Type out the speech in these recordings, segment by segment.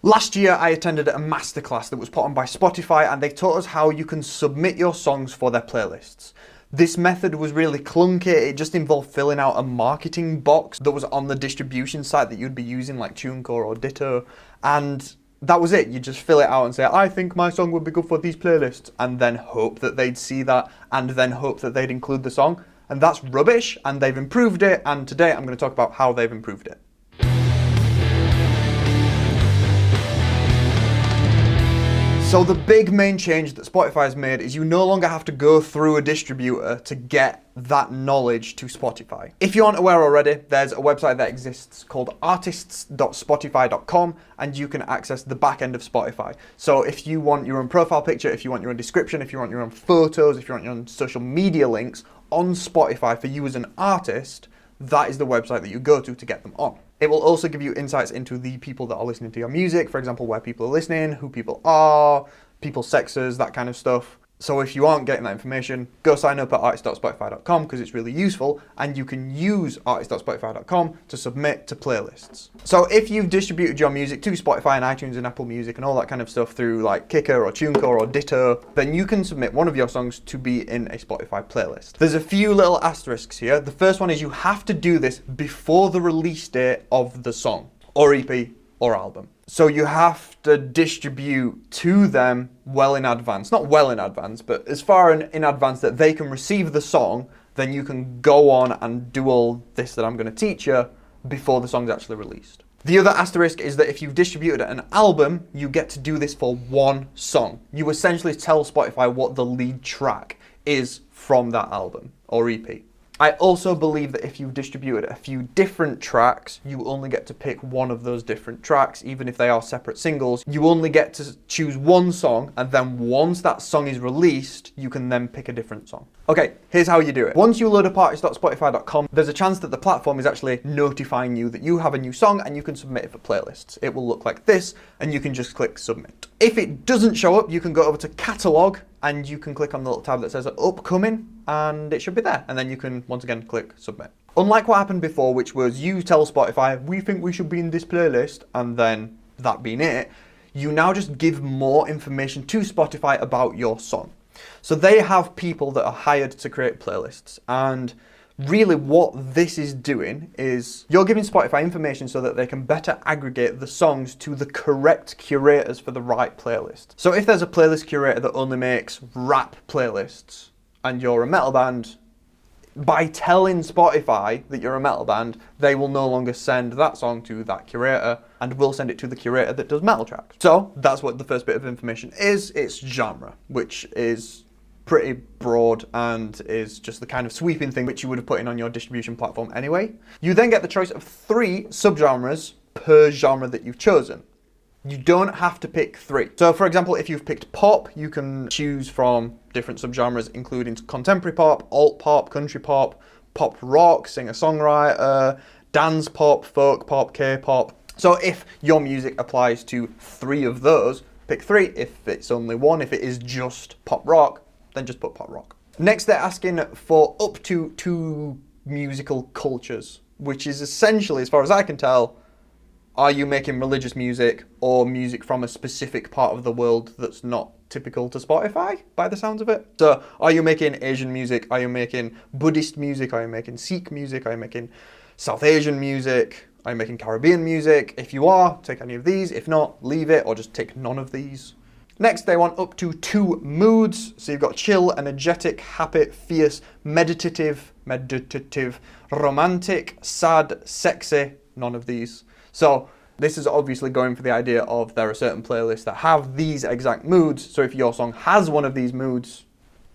Last year, I attended a masterclass that was put on by Spotify, and they taught us how you can submit your songs for their playlists. This method was really clunky. It just involved filling out a marketing box that was on the distribution site that you'd be using, like TuneCore or Ditto, and that was it. You just fill it out and say, I think my song would be good for these playlists, and then hope that they'd see that, and then hope that they'd include the song. And that's rubbish, and they've improved it, and today I'm going to talk about how they've improved it. So the big main change that Spotify has made is you no longer have to go through a distributor to get that knowledge to Spotify. If you aren't aware already, there's a website that exists called artists.spotify.com, and you can access the back end of Spotify. So if you want your own profile picture, if you want your own description, if you want your own photos, if you want your own social media links on Spotify for you as an artist, that is the website that you go to get them on. It will also give you insights into the people that are listening to your music, for example, where people are listening, who people are, people's sexes, that kind of stuff. So if you aren't getting that information, go sign up at artist.spotify.com because it's really useful, and you can use artist.spotify.com to submit to playlists. So if you've distributed your music to Spotify and iTunes and Apple Music and all that kind of stuff through like Kicker or TuneCore or Ditto, then you can submit one of your songs to be in a Spotify playlist. There's a few little asterisks here. The first one is you have to do this before the release date of the song or EP or album. So you have to distribute to them well in advance. Not well in advance, but as far in advance that they can receive the song, then you can go on and do all this that I'm going to teach you before the song's actually released. The other asterisk is that if you've distributed an album, you get to do this for one song. You essentially tell Spotify what the lead track is from that album or EP. I also believe that if you've distributed a few different tracks, you only get to pick one of those different tracks, even if they are separate singles. You only get to choose one song, and then once that song is released, you can then pick a different song. Okay, here's how you do it. Once you load up artist.spotify.com, there's a chance that the platform is actually notifying you that you have a new song and you can submit it for playlists. It will look like this, and you can just click submit. If it doesn't show up, you can go over to catalog, and you can click on the little tab that says upcoming, and it should be there. And then you can, once again, click submit. Unlike what happened before, which was you tell Spotify, we think we should be in this playlist, and then that being it, you now just give more information to Spotify about your song. So they have people that are hired to create playlists, and really what this is doing is you're giving Spotify information so that they can better aggregate the songs to the correct curators for the right playlist. So if there's a playlist curator that only makes rap playlists and you're a metal band, by telling Spotify that you're a metal band, they will no longer send that song to that curator and will send it to the curator that does metal tracks. So that's what the first bit of information is. It's genre, which is pretty broad and is just the kind of sweeping thing which you would have put in on your distribution platform anyway. You then get the choice of 3 subgenres per genre that you've chosen. You don't have to pick 3. So for example, if you've picked pop, you can choose from different subgenres, including contemporary pop, alt pop, country pop, pop rock, singer-songwriter, dance pop, folk pop, K-pop. So if your music applies to 3 of those, pick 3. If it's only 1, if it is just pop rock, then just put pop rock. Next, they're asking for up to 2 musical cultures, which is essentially, as far as I can tell, are you making religious music or music from a specific part of the world that's not typical to Spotify, by the sounds of it? So are you making Asian music? Are you making Buddhist music? Are you making Sikh music? Are you making South Asian music? Are you making Caribbean music? If you are, take any of these. If not, leave it or just take none of these. Next, they want up to 2 moods. So you've got chill, energetic, happy, fierce, meditative, romantic, sad, sexy, none of these. So this is obviously going for the idea of there are certain playlists that have these exact moods. So if your song has one of these moods,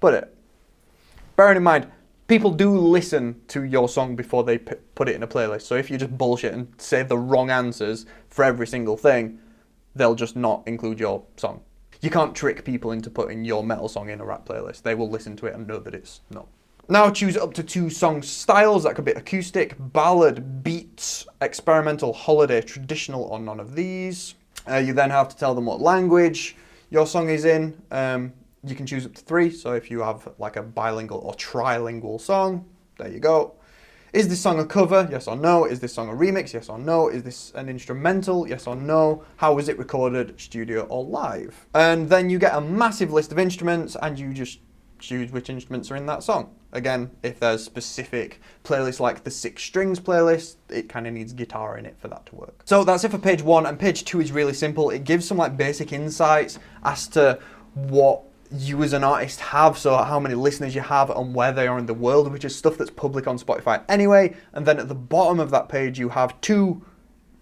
put it. Bearing in mind, people do listen to your song before they put it in a playlist. So if you just bullshit and say the wrong answers for every single thing, they'll just not include your song. You can't trick people into putting your metal song in a rap playlist. They will listen to it and know that it's not. Now choose up to 2 song styles. That could be acoustic, ballad, beats, experimental, holiday, traditional, or none of these. You then have to tell them what language your song is in. You can choose up to 3. So if you have like a bilingual or trilingual song, there you go. Is this song a cover? Yes or no. Is this song a remix? Yes or no. Is this an instrumental? Yes or no. How was it recorded, studio or live? And then you get a massive list of instruments and you just choose which instruments are in that song. Again, if there's specific playlists like the 6 strings playlist, it kind of needs guitar in it for that to work. So that's it for page 1, and page 2 is really simple. It gives some like basic insights as to what you as an artist have, so how many listeners you have and where they are in the world, which is stuff that's public on Spotify anyway. And then at the bottom of that page, you have 2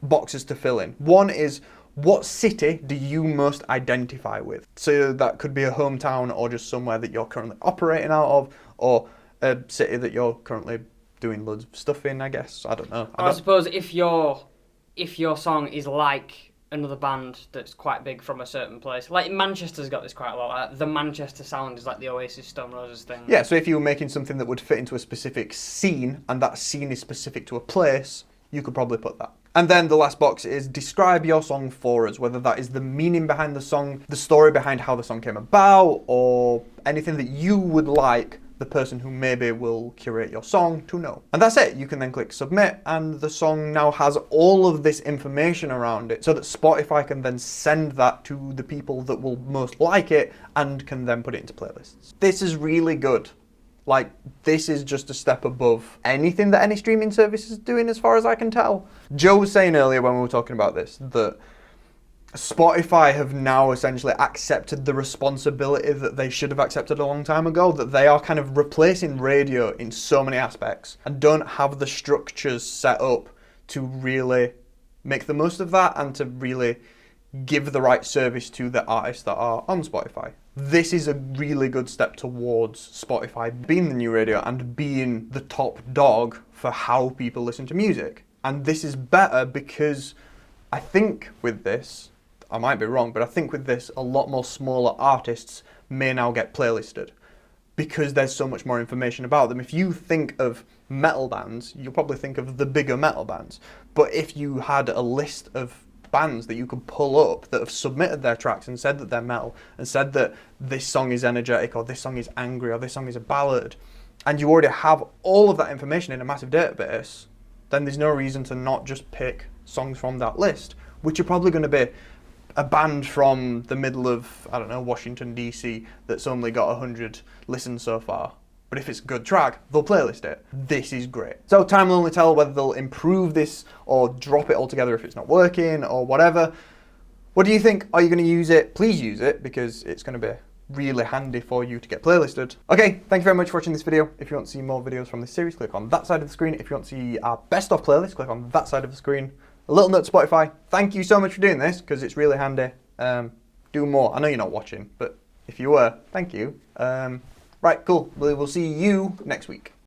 boxes to fill in. One is, what city do you most identify with? So that could be a hometown or just somewhere that you're currently operating out of, or a city that you're currently doing loads of stuff in, I guess. I don't know. I suppose if your song is like another band that's quite big from a certain place, like Manchester's got this quite a lot. Like the Manchester sound is like the Oasis Stone Roses thing. Yeah, so if you were making something that would fit into a specific scene, and that scene is specific to a place, you could probably put that. And then the last box is describe your song for us, whether that is the meaning behind the song, the story behind how the song came about, or anything that you would like the person who maybe will curate your song to know. And that's it. You can then click submit, and the song now has all of this information around it so that Spotify can then send that to the people that will most like it and can then put it into playlists. This is really good. Like, this is just a step above anything that any streaming service is doing as far as I can tell. Joe was saying earlier when we were talking about this that Spotify have now essentially accepted the responsibility that they should have accepted a long time ago, that they are kind of replacing radio in so many aspects and don't have the structures set up to really make the most of that and to really give the right service to the artists that are on Spotify. This is a really good step towards Spotify being the new radio and being the top dog for how people listen to music. And this is better because I think with this, I might be wrong, but I think with this, a lot more smaller artists may now get playlisted because there's so much more information about them. If you think of metal bands, you'll probably think of the bigger metal bands. But if you had a list of bands that you could pull up that have submitted their tracks and said that they're metal and said that this song is energetic or this song is angry or this song is a ballad, and you already have all of that information in a massive database, then there's no reason to not just pick songs from that list, which are probably going to be a band from the middle of, I don't know, Washington, D.C. that's only got 100 listens so far. But if it's a good track, they'll playlist it. This is great. So time will only tell whether they'll improve this or drop it altogether if it's not working or whatever. What do you think? Are you going to use it? Please use it because it's going to be really handy for you to get playlisted. Okay, thank you very much for watching this video. If you want to see more videos from this series, click on that side of the screen. If you want to see our best of playlist, click on that side of the screen. A little note to Spotify, thank you so much for doing this because it's really handy. Do more. I know you're not watching, but if you were, thank you. Right, cool. We'll see you next week.